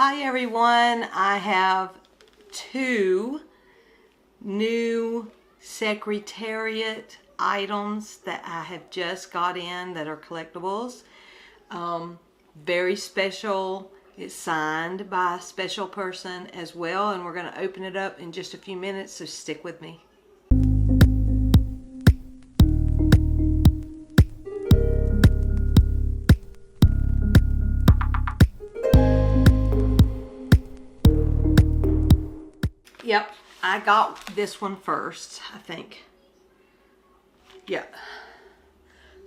Hi everyone, I have two new Secretariat items that I have just got in that are collectibles. Very special. It's signed by a special person as well, and we're going to open it up in just a few minutes, so stick with me. Yep, I got this one first, I think. Yep,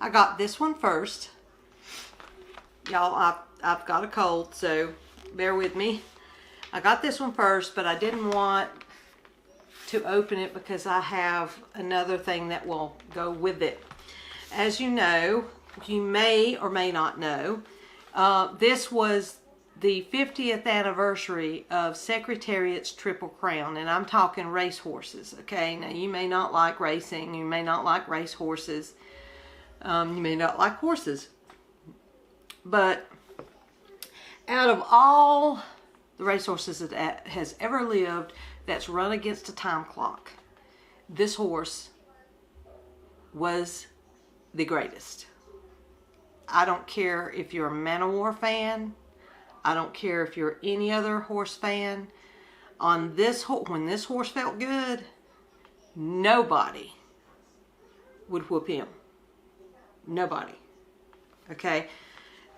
I got this one first. Y'all, I've got a cold, so bear with me. I got this one first, but I didn't want to open it because I have another thing that will go with it. As you know, you may or may not know, this was the 50th anniversary of Secretariat's Triple Crown, and I'm talking race horses, okay? Now, you may not like racing, you may not like race horses, you may not like horses, but out of all the race horses that has ever lived that's run against a time clock, this horse was the greatest. I don't care if you're a Man of War fan, I don't care if you're any other horse fan. On this when this horse felt good, nobody would whoop him. Nobody. Okay?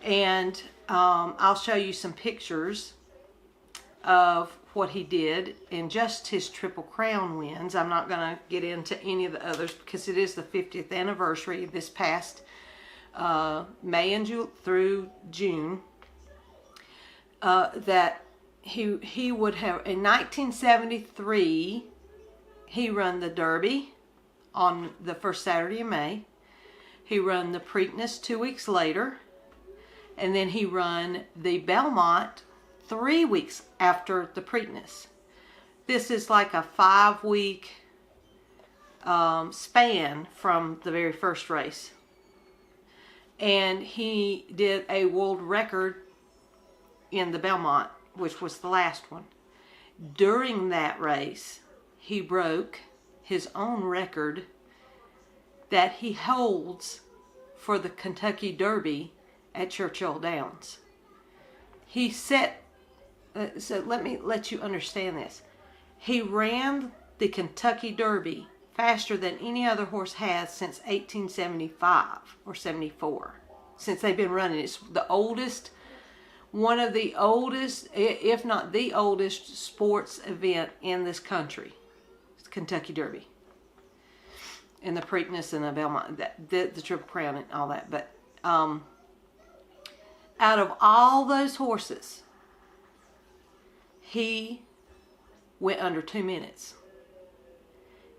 And I'll show you some pictures of what he did in just his Triple Crown wins. I'm not going to get into any of the others because it is the 50th anniversary this past May and through June. That he would have, in 1973, he run the Derby on the first Saturday of May. He run the Preakness 2 weeks later. And then he run the Belmont 3 weeks after the Preakness. This is like a 5-week span from the very first race. And he did a world record in the Belmont, which was the last one. During that race, he broke his own record that he holds for the Kentucky Derby at Churchill Downs. He set, so let me let you understand this. He ran the Kentucky Derby faster than any other horse has since 1875 or 74. Since they've been running. It's the oldest, one of the oldest, if not the oldest, sports event in this country. It's the Kentucky Derby. And the Preakness and the Belmont, the Triple Crown and all that. But out of all those horses, he went under 2 minutes.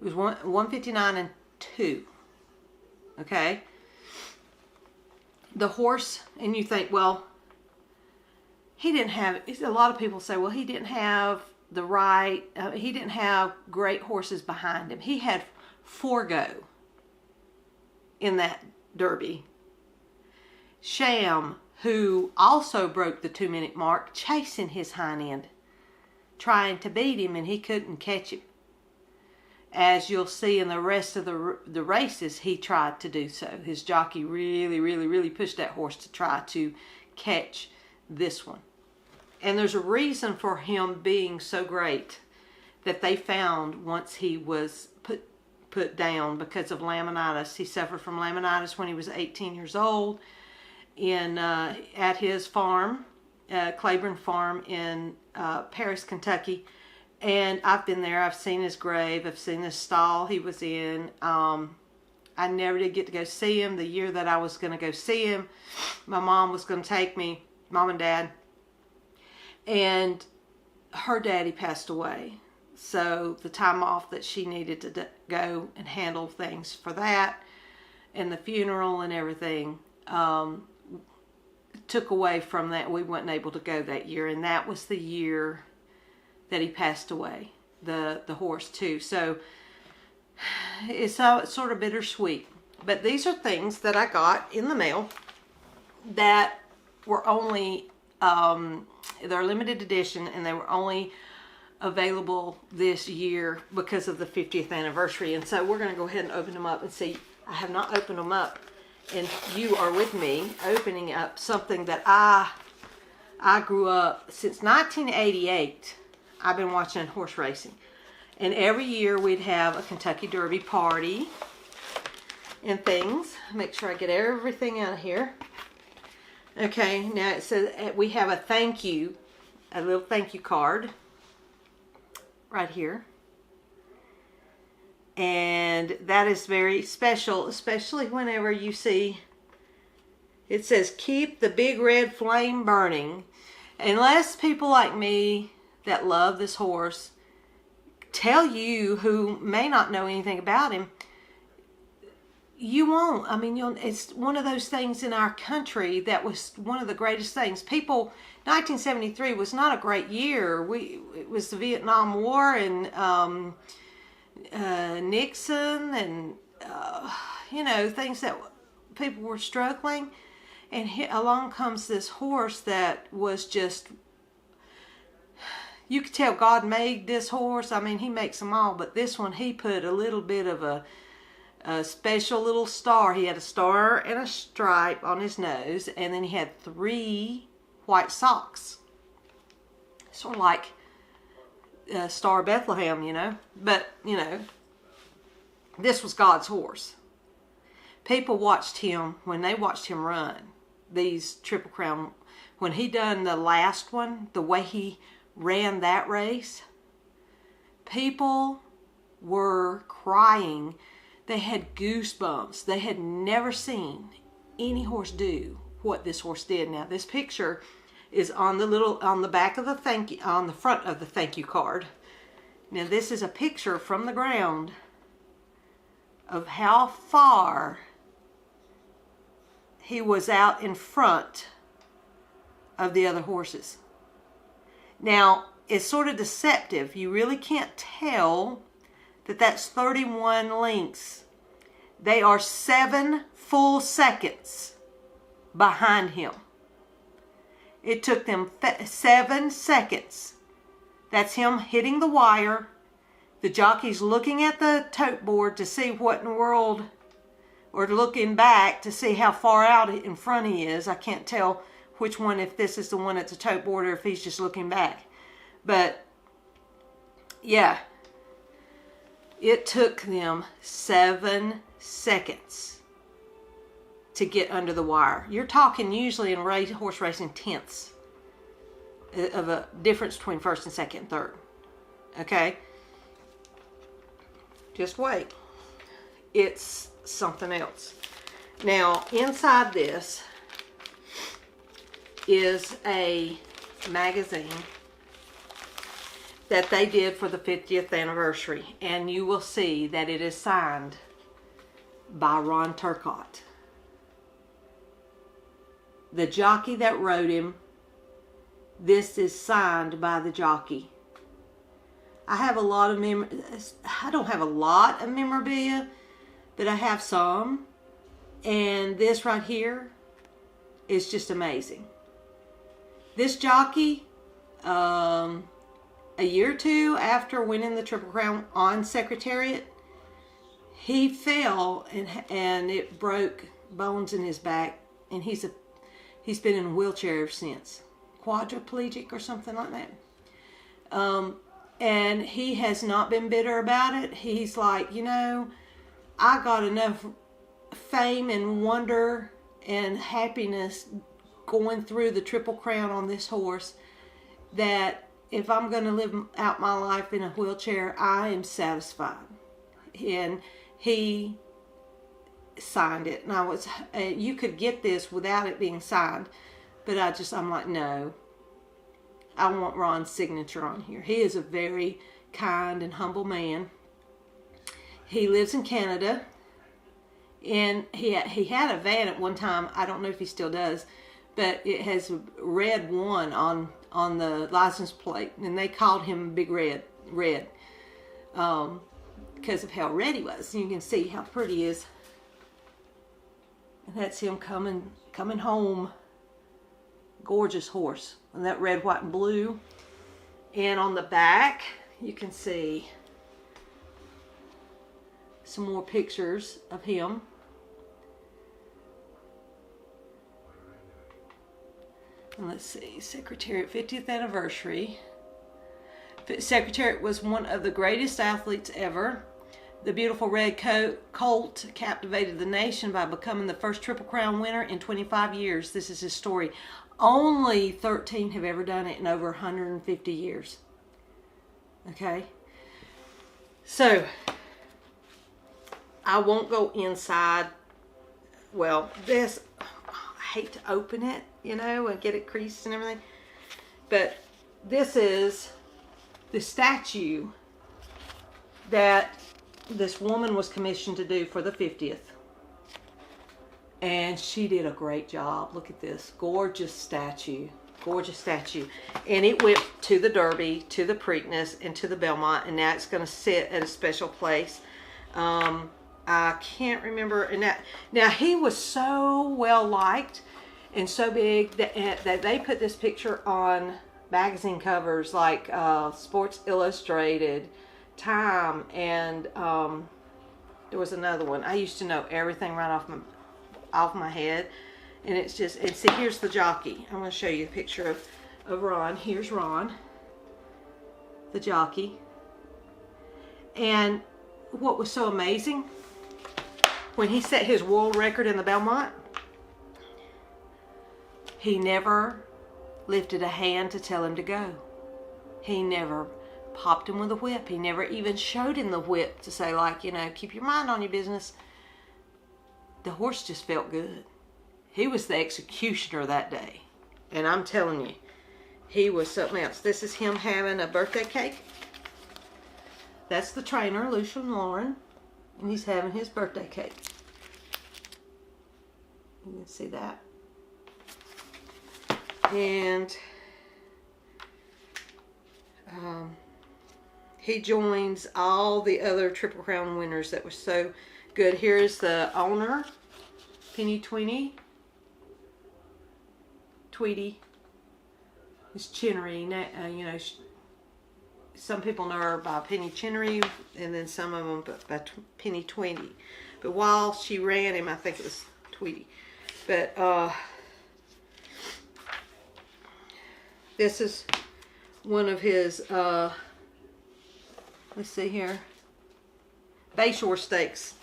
It was 1:59 and 2. Okay? The horse, and you think, well, he didn't have, a lot of people say, well, he didn't have the right, he didn't have great horses behind him. He had Forgo in that Derby. Sham, who also broke the 2-minute mark, chasing his hind end, trying to beat him, and he couldn't catch him. As you'll see in the rest of the races, he tried to do so. His jockey really pushed that horse to try to catch this one. And there's a reason for him being so great that they found once he was put down because of laminitis. He suffered from laminitis when he was 18 years old at his farm, Claiborne Farm in Paris, Kentucky. And I've been there. I've seen his grave. I've seen the stall he was in. I never did get to go see him. The year that I was going to go see him, my mom was going to take me, mom and dad, and her daddy passed away. So the time off that she needed to go and handle things for that and the funeral and everything took away from that. We weren't able to go that year, and that was the year that he passed away, the horse too. So it's sort of bittersweet. But these are things that I got in the mail that were only They're limited edition, and they were only available this year because of the 50th anniversary. And so we're going to go ahead and open them up and see. I have not opened them up, and you are with me opening up something that I grew up since 1988. I've been watching horse racing, and every year we'd have a Kentucky Derby party and things. Make sure I get everything out of here. Okay, now it says we have a thank you, a little thank you card right here. And that is very special, especially whenever you see it says, keep the big red flame burning. Unless people like me that love this horse tell you, who may not know anything about him, you won't. I mean, it's one of those things in our country that was one of the greatest things. 1973 was not a great year. It was the Vietnam War, and Nixon, and things that people were struggling. And along comes this horse that was just, you could tell God made this horse. I mean, he makes them all, but this one, he put a little bit of a special little star. He had a star and a stripe on his nose, and then he had 3 white socks. Sort of like Star of Bethlehem, But, this was God's horse. People watched him, when they watched him run these Triple Crown, when he done the last one, the way he ran that race, people were crying. They had goosebumps. They had never seen any horse do what this horse did. Now, this picture is on the back of the on the front of the thank you card. Now, this is a picture from the ground of how far he was out in front of the other horses. Now, it's sort of deceptive. You really can't tell that that's 31 lengths. They are 7 full seconds behind him. It took them 7 seconds. That's him hitting the wire. The jockey's looking at the tote board to see what in the world, or looking back to see how far out in front he is. I can't tell which one, if this is the one at the tote board or if he's just looking back. But, yeah. It took them 7 seconds to get under the wire. You're talking usually in horse racing tenths of a difference between first and second and third. Okay? Just wait. It's something else. Now, inside this is a magazine that they did for the 50th anniversary, and you will see that it is signed by Turcotte. The jockey that rode him, this is signed by the jockey. I have a lot of I don't have a lot of memorabilia, but I have some, and this right here is just amazing. This jockey, a year or 2 after winning the Triple Crown on Secretariat, he fell and it broke bones in his back, and he's been in a wheelchair ever since, quadriplegic or something like that. And he has not been bitter about it. He's like, I got enough fame and wonder and happiness going through the Triple Crown on this horse that if I'm going to live out my life in a wheelchair, I am satisfied. And he signed it. And you could get this without it being signed, but I'm like, no. I want Ron's signature on here. He is a very kind and humble man. He lives in Canada, and he had a van at one time. I don't know if he still does, but it has red 1 on the license plate, and they called him Big Red, because of how red he was. You can see how pretty he is. And that's him coming home. Gorgeous horse. And that red, white, and blue. And on the back, you can see some more pictures of him. And let's see, Secretariat 50th anniversary. Secretariat was one of the greatest athletes ever. The beautiful red colt captivated the nation by becoming the first Triple Crown winner in 25 years. This is his story. Only 13 have ever done it in over 150 years. Okay? So, I won't go inside. Well, this, I hate to open it, you know, and get it creased and everything. But this is the statue that this woman was commissioned to do for the 50th. And she did a great job. Look at this. Gorgeous statue. Gorgeous statue. And it went to the Derby, to the Preakness, and to the Belmont. And now it's going to sit at a special place. I can't remember. And now he was so well liked and so big that they put this picture on magazine covers like Sports Illustrated, Time, and there was another one. I used to know everything right off my head, and it's just, and see, here's the jockey. I'm going to show you a picture of Ron. Here's Ron, the jockey. And what was so amazing, when he set his world record in the Belmont, he never lifted a hand to tell him to go. He never popped him with a whip. He never even showed him the whip to say, like, you know, keep your mind on your business. The horse just felt good. He was the executioner that day. And I'm telling you, he was something else. This is him having a birthday cake. That's the trainer, Lucian Lauren. And he's having his birthday cake. You can see that. And he joins all the other Triple Crown winners that were so good. Here's the owner, Penny Tweedy. It's Chinnery. You know, some people know her by Penny Chinnery, and then some of them by Penny Tweedy. But while she ran him, I think it was Tweedy. But this is one of his, let's see here, Bayshore Stakes.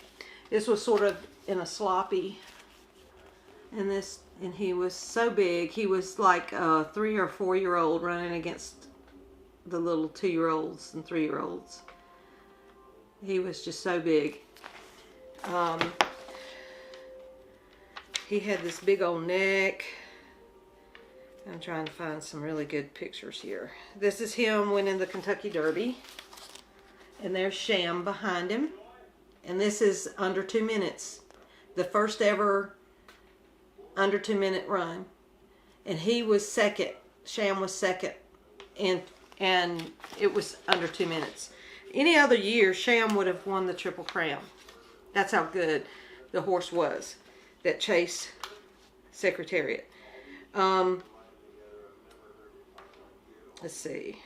This was sort of in a sloppy, and he was so big. He was like a 3 or 4 year old running against the little 2-year-olds and 3-year-olds. He was just so big. He had this big old neck. I'm trying to find some really good pictures here. This is him winning the Kentucky Derby. And there's Sham behind him. And this is under 2 minutes. The first ever under 2 minute run. And he was second. Sham was second. And it was under 2 minutes. Any other year, Sham would have won the Triple Crown. That's how good the horse was that chased Secretariat. Let's see.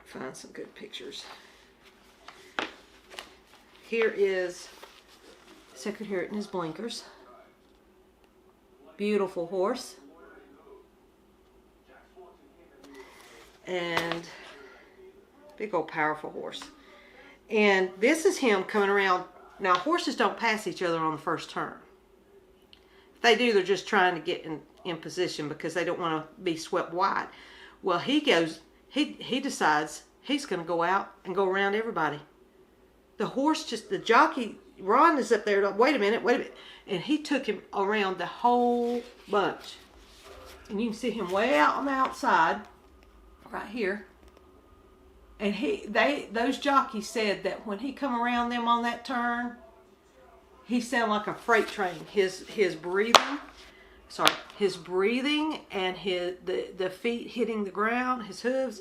Find some good pictures. Here is Secretariat in his blinkers. Beautiful horse. And big old powerful horse. And this is him coming around. Now, horses don't pass each other on the first turn. If they do, they're just trying to get in position because they don't want to be swept wide. Well, he decides he's going to go out and go around everybody. The horse the jockey, Ron is up there, wait a minute. And he took him around the whole bunch. And you can see him way out on the outside, right here. And those jockeys said that when he come around them on that turn, he sounded like a freight train. His breathing and the feet hitting the ground, his hooves.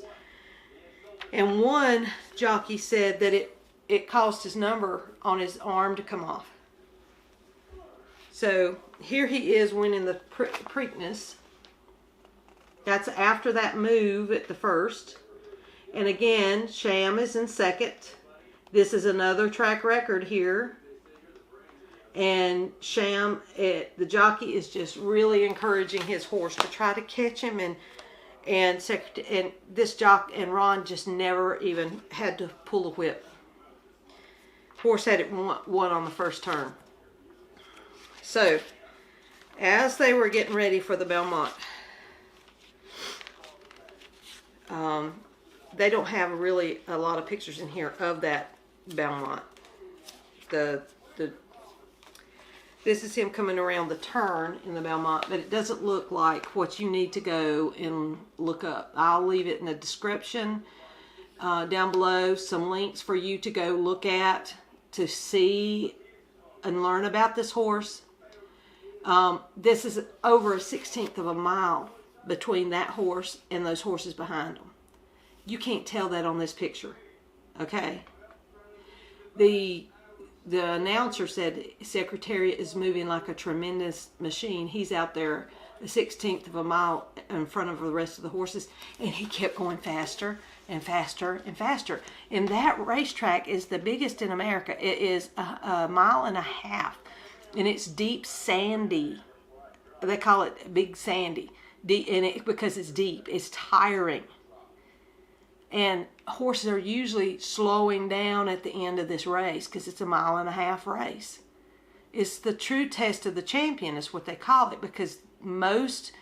And one jockey said that it caused his number on his arm to come off. So here he is winning the Preakness. That's after that move at the first. And again, Sham is in second. This is another track record here. And Sham, the jockey, is just really encouraging his horse to try to catch him. And this jockey and Ron just never even had to pull a whip. Horse had it won on the first turn. So, as they were getting ready for the Belmont, they don't have really a lot of pictures in here of that Belmont. This is him coming around the turn in the Belmont, but it doesn't look like what you need to go and look up. I'll leave it in the description down below, some links for you to go look at to see and learn about this horse. This is over a 1/16 of a mile between that horse and those horses behind him. You can't tell that on this picture, okay? The announcer said Secretariat is moving like a tremendous machine. He's out there a 1/16 of a mile in front of the rest of the horses, and he kept going faster and faster and faster. And that racetrack is the biggest in America. It is a mile and a half, and it's deep sandy. They call it Big Sandy, because it's deep. It's tiring. And horses are usually slowing down at the end of this race because it's a mile and a half race. It's the true test of the champion is what they call it, because most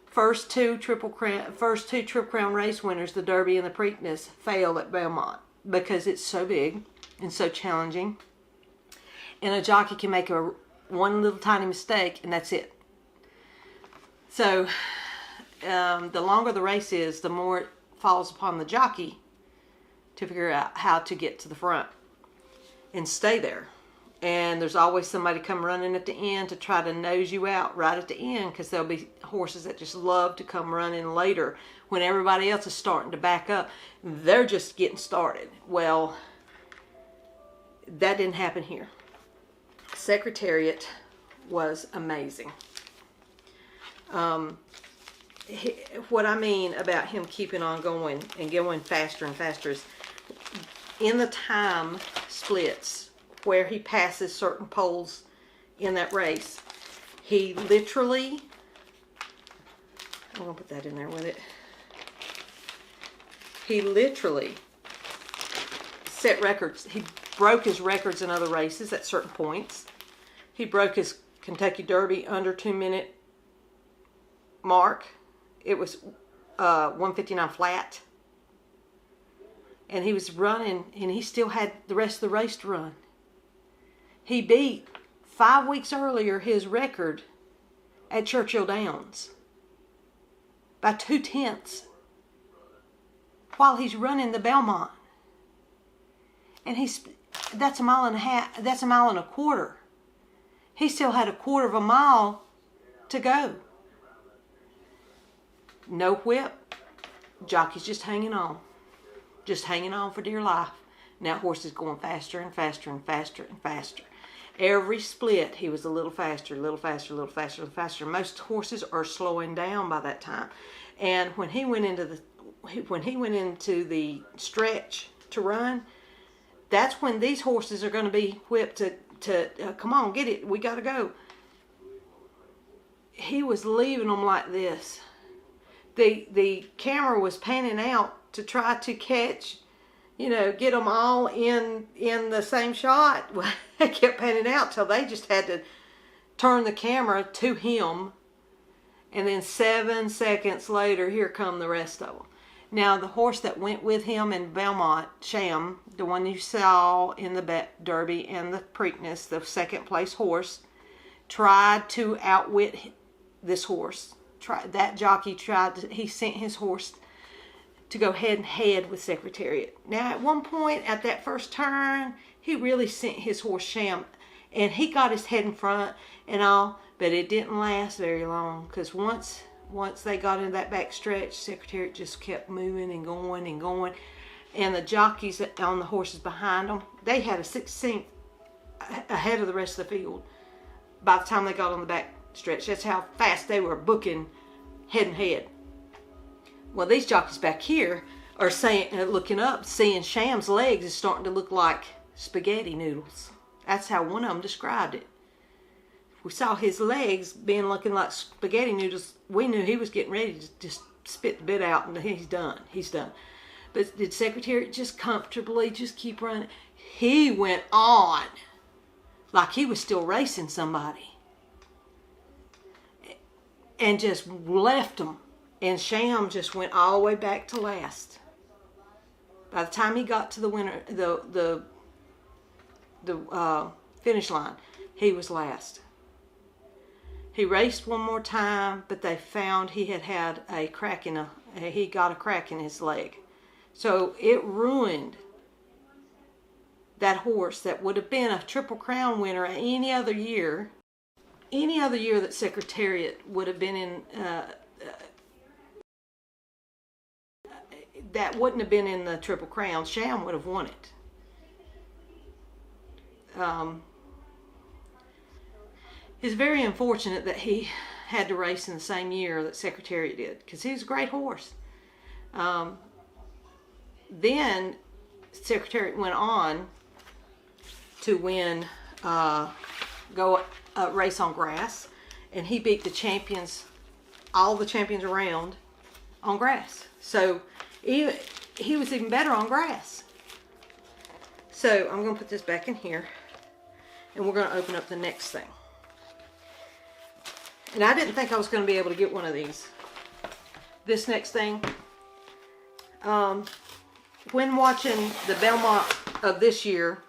first two Triple Crown race winners, the Derby and the Preakness, fail at Belmont because it's so big and so challenging. And a jockey can make one little tiny mistake and that's it. So the longer the race is, the more it falls upon the jockey to figure out how to get to the front and stay there. And there's always somebody come running at the end to try to nose you out right at the end, because there'll be horses that just love to come running later when everybody else is starting to back up. They're just getting started. Well, that didn't happen here. Secretariat was amazing. What I mean about him keeping on going and going faster and faster is in the time splits where he passes certain poles in that race, he literally, I'm going to put that in there with it, he literally set records. He broke his records in other races at certain points. He broke his Kentucky Derby under 2-minute mark. It was 1:59 flat. And he was running, and he still had the rest of the race to run. He beat 5 weeks earlier his record at Churchill Downs by 2/10 while he's running the Belmont. And that's a mile and a half, that's a mile and a quarter. He still had a quarter of a mile to go. No whip. Jockey's just hanging on. Just hanging on for dear life. Now horse is going faster and faster and faster and faster. Every split he was a little faster, a little faster, a little faster, a little faster. Most horses are slowing down by that time. And when he went into the stretch to run, that's when these horses are going to be whipped to come on, get it, we got to go. He was leaving them like this. The camera was panning out to try to catch, get them all in the same shot. Well, they kept panning out till they just had to turn the camera to him. And then 7 seconds later, here come the rest of them. Now, the horse that went with him in Belmont, Sham, the one you saw in the Derby and the Preakness, the second place horse, tried to outwit this horse. That jockey he sent his horse to go head and head with Secretariat. Now, at one point, at that first turn, he really sent his horse Sham, and he got his head in front and all, but it didn't last very long, because once they got into that back stretch, Secretariat just kept moving and going and going, and the jockeys on the horses behind them, they had a 1/16 ahead of the rest of the field by the time they got on the back stretch. That's how fast they were booking head and head. Well, these jockeys back here are saying, looking up, seeing Sham's legs is starting to look like spaghetti noodles. That's how one of them described it. We saw his legs being looking like spaghetti noodles. We knew he was getting ready to just spit the bit out, and he's done. He's done. But did Secretariat just comfortably just keep running? He went on like he was still racing somebody, and just left them. And Sham just went all the way back to last. By the time he got to the winner, the finish line, he was last. He raced one more time, but they found he had a crack he got a crack in his leg. So it ruined that horse that would have been a Triple Crown winner any other year. Any other year that Secretariat would have been in, that wouldn't have been in the Triple Crown, Sham would have won it. It's very unfortunate that he had to race in the same year that Secretariat did, because he was a great horse. Then Secretariat went on to win, race on grass, and he beat the champions, all the champions around, on grass. So he was even better on grass. So I'm going to put this back in here, and we're going to open up the next thing. And I didn't think I was going to be able to get one of these. This next thing, when watching the Belmont of this year,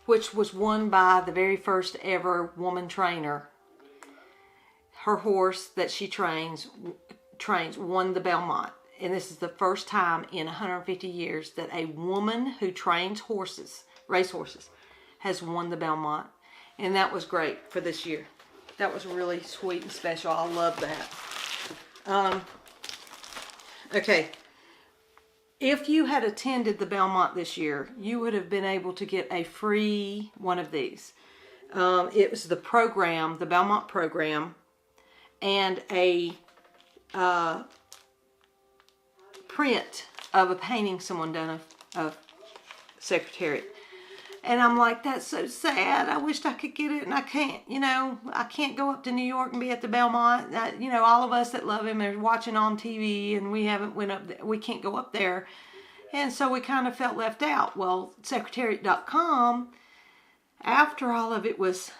which was won by the very first ever woman trainer, her horse that she trains won the Belmont. And this is the first time in 150 years that a woman who trains horses, racehorses, has won the Belmont. And that was great for this year. That was really sweet and special. I love that. Okay. If you had attended the Belmont this year, you would have been able to get a free one of these. It was the program, the Belmont program, and a print of a painting someone done of Secretariat. And I'm like, that's so sad. I wished I could get it, and I can't. You know, I can't go up to New York and be at the Belmont. You know, all of us that love him are watching on TV, and we haven't went up there. We can't go up there. And so we kind of felt left out. Well, Secretariat.com, after all of it was,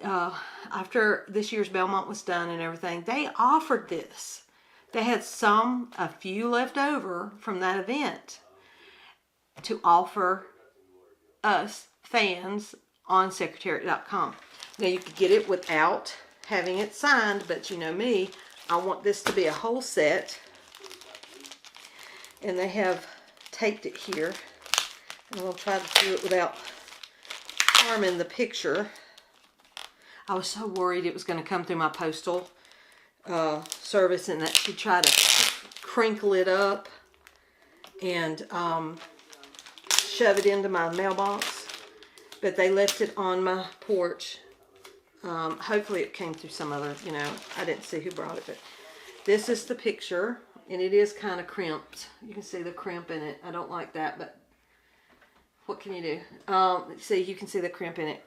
after this year's Belmont was done and everything, they offered this. They had a few left over from that event to offer us fans on Secretariat.com. Now you could get it without having it signed, but you know me, I want this to be a whole set. And they have taped it here. And we'll try to do it without harming the picture. I was so worried it was going to come through my Postal Service and that she'd try to crinkle it up and shove it into my mailbox. But they left it on my porch. Hopefully it came through some other, you know, I didn't see who brought it, but this is the picture, and it is kind of crimped. You can see the crimp in it. I don't like that, but what can you do? See, you can see the crimp in it.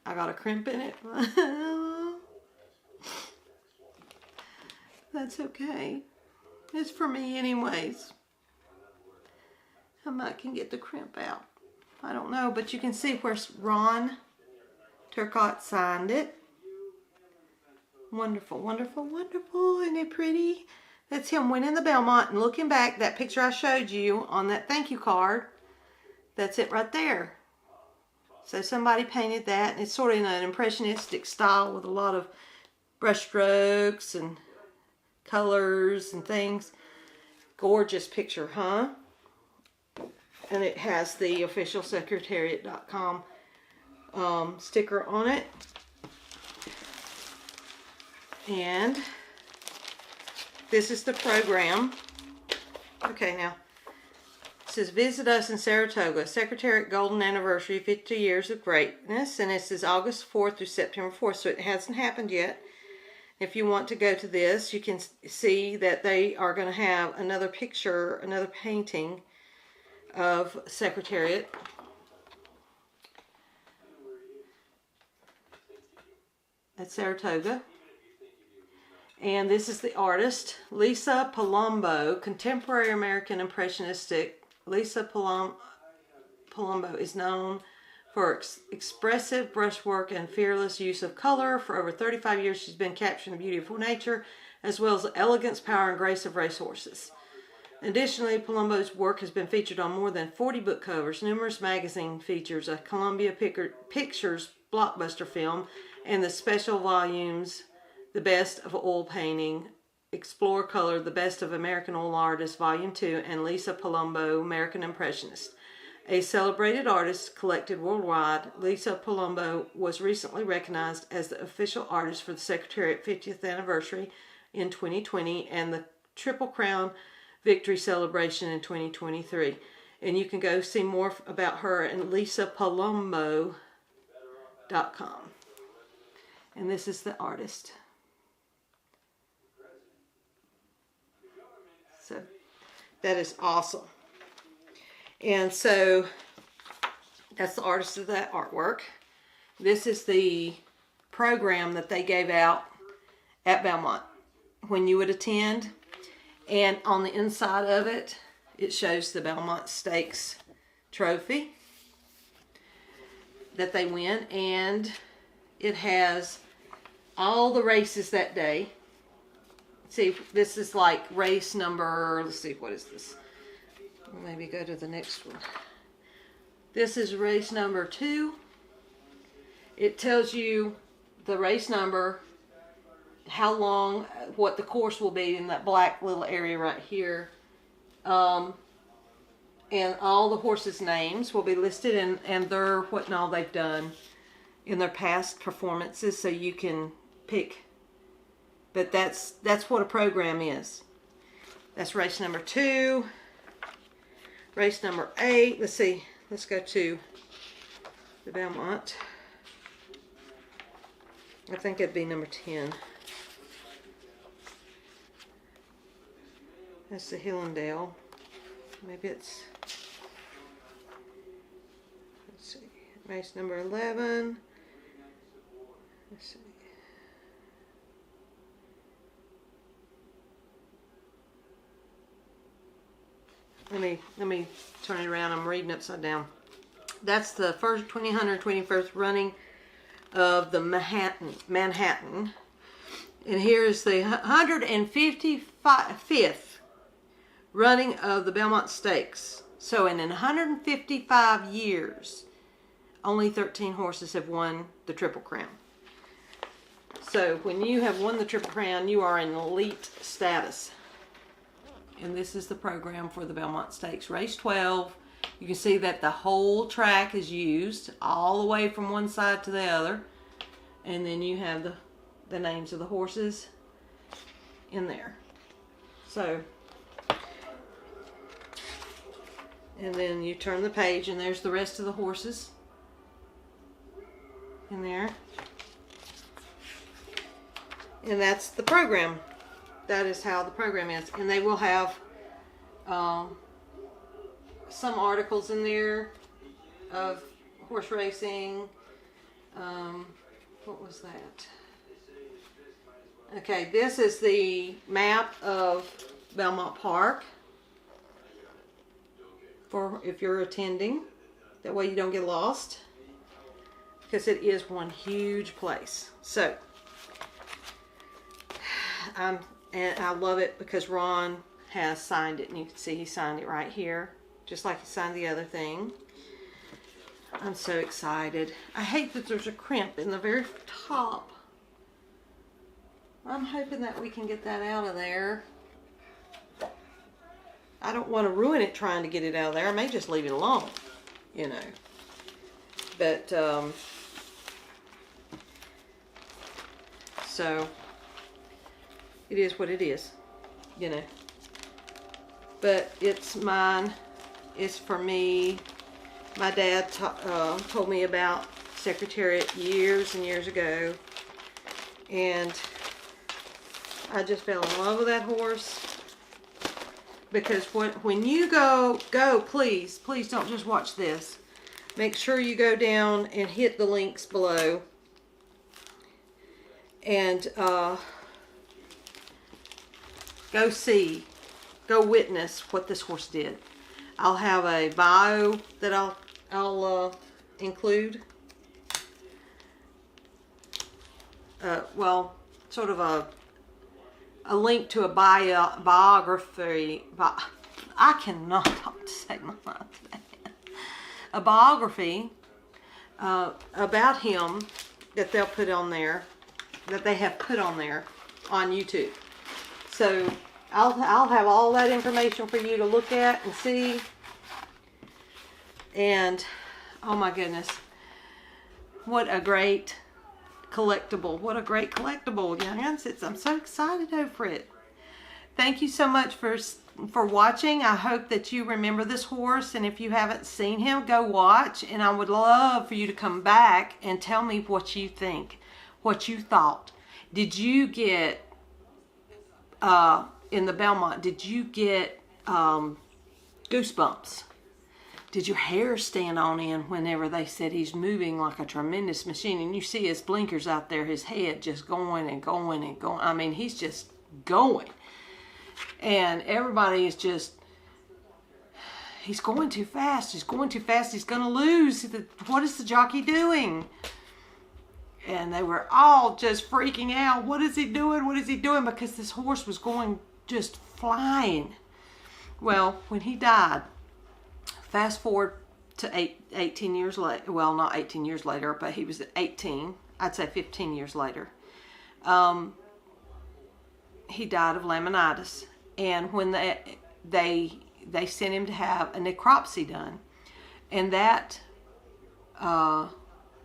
I got a crimp in it. That's okay. It's for me anyways. I might can get the crimp out. I don't know, but you can see where Ron Turcotte signed it. Wonderful, wonderful, wonderful. Isn't it pretty? That's him winning the Belmont, and looking back, that picture I showed you on that thank you card, that's it right there. So somebody painted that, and it's sort of in an impressionistic style with a lot of brush strokes and colors and things. Gorgeous picture, huh? And it has the official Secretariat.com sticker on it. And this is the program. Okay, now it says visit us in Saratoga, Secretariat Golden Anniversary, 50 years of greatness, and this is August 4th through September 4th, so it hasn't happened yet. If you want to go to this, you can see that they are going to have another picture, another painting of Secretariat. At Saratoga. And this is the artist, Lisa Palumbo, contemporary American impressionistic. Lisa Palumbo is known for expressive brushwork and fearless use of color. For over 35 years, she's been capturing the beauty of nature, as well as the elegance, power, and grace of racehorses. Additionally, Palumbo's work has been featured on more than 40 book covers, numerous magazine features, a Columbia Pictures blockbuster film, and the special volumes, The Best of Oil Painting, Explore Color, The Best of American Oil Artists, Volume 2, and Lisa Palumbo, American Impressionist. A celebrated artist collected worldwide, Lisa Palumbo was recently recognized as the official artist for the Secretariat 50th anniversary in 2020 and the Triple Crown Victory Celebration in 2023. And you can go see more about her at lisapalumbo.com. And this is the artist. So that is awesome. And so that's the artist of that artwork. This is the program that they gave out at Belmont when you would attend. And on the inside of it, it shows the Belmont Stakes trophy that they win. And it has all the races that day. See, this is like race number, let's see, what is this? Maybe go to the next one. This is race number 2. It tells you the race number, how long, what the course will be in that black little area right here. And all the horses' names will be listed and their what and all they've done in their past performances, so you can pick. But that's what a program is. That's race number 2. Race number 8. Let's see. Let's go to the Belmont. I think it'd be number 10. That's the Hillendale. Maybe it's, let's see, race number 11. Let's see. Let me turn it around. I'm reading upside down. That's the first 21st running of the Manhattan. And here's the 155th running of the Belmont Stakes. So in 155 years, only 13 horses have won the Triple Crown. So when you have won the Triple Crown, you are in elite status. And this is the program for the Belmont Stakes. Race 12, you can see that the whole track is used all the way from one side to the other. And then you have the names of the horses in there. So, and then you turn the page and there's the rest of the horses in there. And that's the program. That is how the program is. And they will have some articles in there of horse racing. What was that? Okay, this is the map of Belmont Park for if you're attending. That way you don't get lost, because it is one huge place. So, and I love it because Ron has signed it, and you can see he signed it right here, just like he signed the other thing. I'm so excited. I hate that there's a crimp in the very top. I'm hoping that we can get that out of there. I don't want to ruin it trying to get it out of there. I may just leave it alone, you know. But, so, it is what it is, you know. But it's mine. It's for me. My dad told me about Secretariat years and years ago. And I just fell in love with that horse. Because when you go, please don't just watch this. Make sure you go down and hit the links below. And go witness what this horse did. I'll have a bio that I'll include. Well, sort of a link to a biography. I cannot talk to say my mind. A biography about him that they'll put on there, that they have put on there on YouTube. So I'll have all that information for you to look at and see. And oh my goodness, what a great collectible. What a great collectible, young'uns. I'm so excited over it. Thank you so much for watching. I hope that you remember this horse, and if you haven't seen him, go watch. And I would love for you to come back and tell me what you think, what you thought. Did you get in the Belmont, did you get goosebumps? Did your hair stand on end whenever they said he's moving like a tremendous machine, and you see his blinkers out there, his head just going and going and going? I mean, he's just going. And everybody is just, he's going too fast. He's going too fast. He's going to lose. What is the jockey doing? And they were all just freaking out. What is he doing? What is he doing? Because this horse was going just flying. Well, when he died, fast forward to 18 years later. Well, not 18 years later, but he was 18. I'd say 15 years later. He died of laminitis. And when they sent him to have a necropsy done, and that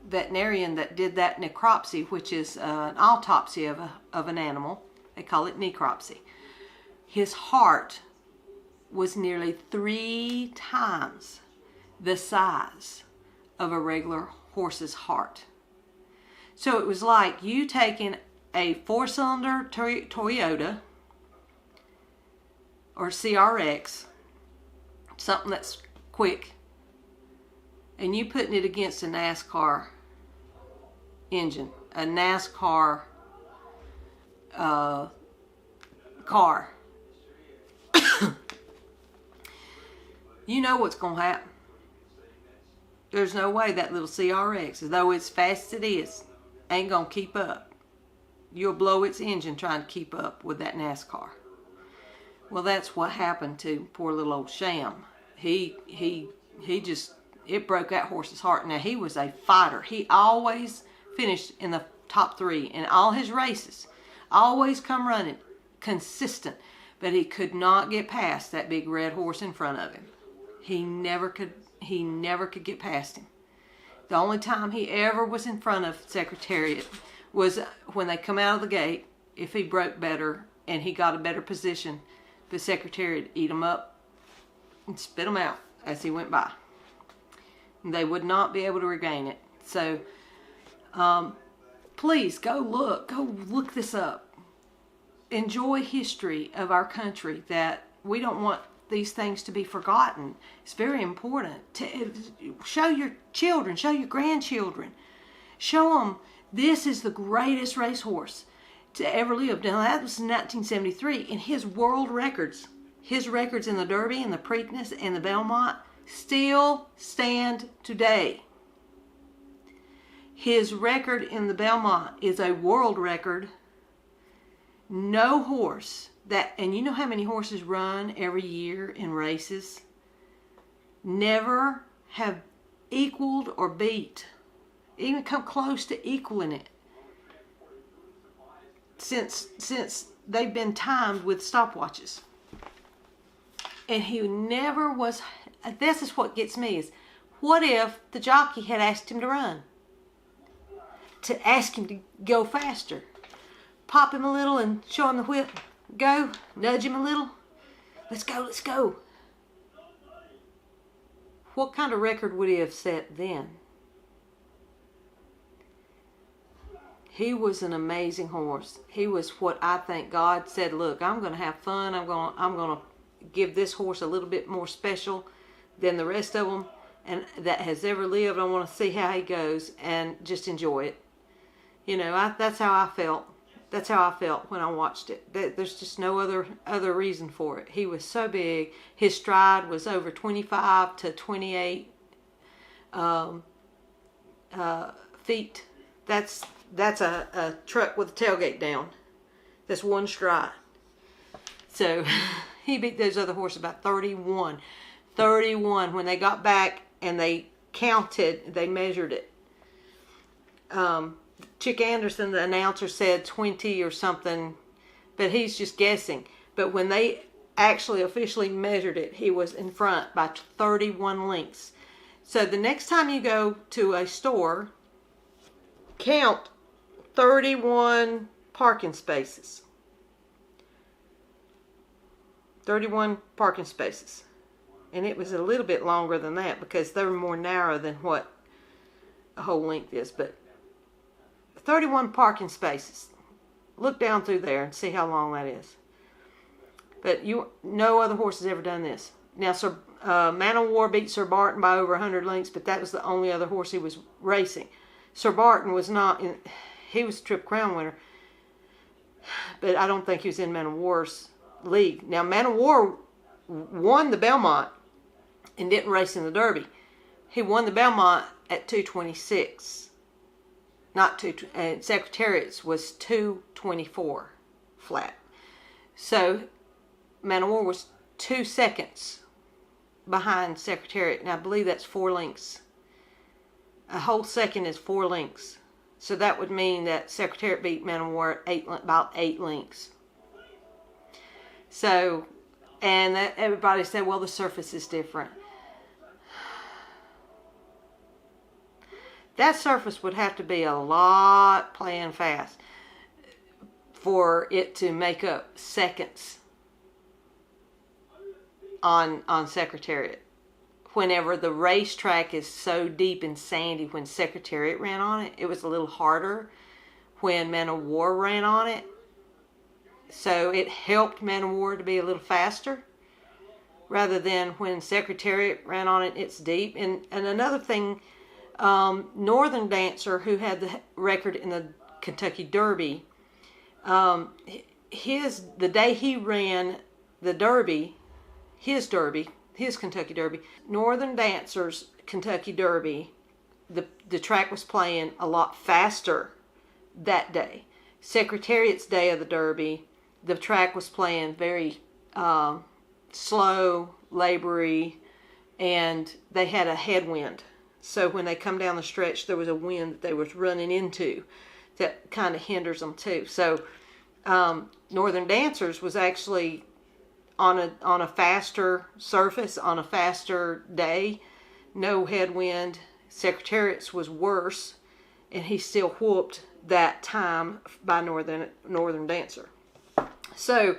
veterinarian that did that necropsy, which is an autopsy of an animal, they call it necropsy, his heart was nearly 3 times the size of a regular horse's heart. So it was like you taking a 4-cylinder Toyota or CRX, something that's quick, and you putting it against a NASCAR engine, a NASCAR car. You know what's going to happen. There's no way that little CRX, as though it's fast as it is, ain't going to keep up. You'll blow its engine trying to keep up with that NASCAR. Well, that's what happened to poor little old Sham. He just, it broke that horse's heart. Now, he was a fighter. He always finished in the top 3 in all his races. Always come running, consistent. But he could not get past that big red horse in front of him. He never could get past him. The only time he ever was in front of Secretariat was when they come out of the gate. If he broke better and he got a better position, the Secretariat would eat him up and spit him out as he went by. And they would not be able to regain it. So, please go look this up. Enjoy history of our country, that we don't want these things to be forgotten. It's very important to show your children, show your grandchildren, show them this is the greatest racehorse to ever live. Now that was in 1973, and his world records, his records in the Derby and the Preakness and the Belmont still stand today. His record in the Belmont is a world record. No horse that, and you know how many horses run every year in races, never have equaled or beat, even come close to equaling it since they've been timed with stopwatches. And he never was. This is what gets me, is what if the jockey had asked him to run, to ask him to go faster, pop him a little and show him the whip, go, nudge him a little, let's go. What kind of record would he have set then? He was an amazing horse. He was what I think God said, look, I'm going to have fun. I'm going to give this horse a little bit more special than the rest of them and that has ever lived. I want to see how he goes and just enjoy it. You know, that's how I felt. That's how I felt when I watched it. There's just no other reason for it. He was so big. His stride was over 25 to 28 feet. That's a truck with a tailgate down. That's one stride. So he beat those other horses about 31. 31. When they got back and they counted, they measured it. Chick Anderson, the announcer, said 20 or something, but he's just guessing. But when they actually officially measured it, he was in front by 31 lengths. So the next time you go to a store, count 31 parking spaces. 31 parking spaces. And it was a little bit longer than that because they were more narrow than what a whole length is. But 31 parking spaces. Look down through there and see how long that is. But no other horse has ever done this. Now, Man of War beat Sir Barton by over 100 lengths, but that was the only other horse he was racing. Sir Barton was not in. He was Triple Crown winner, but I don't think he was in Man of War's league. Now, Man of War won the Belmont and didn't race in the Derby. He won the Belmont at 226. Not two, and Secretariat's was 224 flat. So Man of War was 2 seconds behind Secretariat, and I believe that's 4 lengths. A whole second is 4 lengths. So that would mean that Secretariat beat Man of War at about 8 lengths. So, and everybody said, well, the surface is different. That surface would have to be a lot playing fast for it to make up seconds on Secretariat. Whenever the racetrack is so deep and sandy, when Secretariat ran on it, it was a little harder when Man of War ran on it. So it helped Man of War to be a little faster rather than when Secretariat ran on it, it's deep. And another thing, Northern Dancer, who had the record in the Kentucky Derby, the day he ran the Derby, his Kentucky Derby, Northern Dancer's Kentucky Derby, the track was playing a lot faster that day. Secretariat's day of the Derby, the track was playing very slow, labory, and they had a headwind. So when they come down the stretch, there was a wind that they was running into that kind of hinders them too. So Northern Dancers was actually on a faster surface, on a faster day, no headwind. Secretariat's was worse, and he still whooped that time by Northern Dancer. So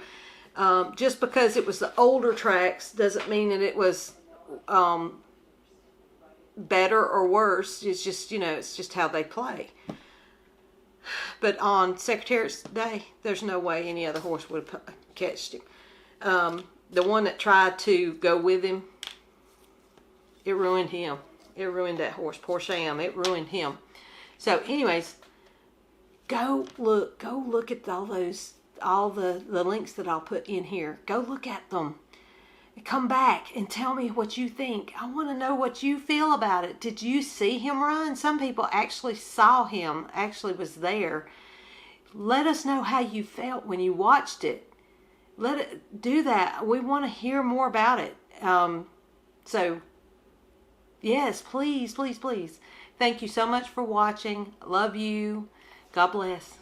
just because it was the older tracks doesn't mean that it was better or worse. It's just, it's just how they play. But on Secretariat's day, there's no way any other horse would have catched him. The one that tried to go with him, it ruined him. It ruined that horse. Poor Sham. It ruined him. So anyways, go look at all the links that I'll put in here. Go look at them. Come back and tell me what you think. I want to know what you feel about it. Did you see him run? Some people actually saw him, actually was there. Let us know how you felt when you watched it. Let it do that. We want to hear more about it. So, yes, please, please, please. Thank you so much for watching. Love you. God bless.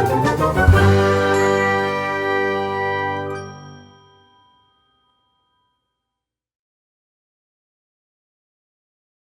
Bye.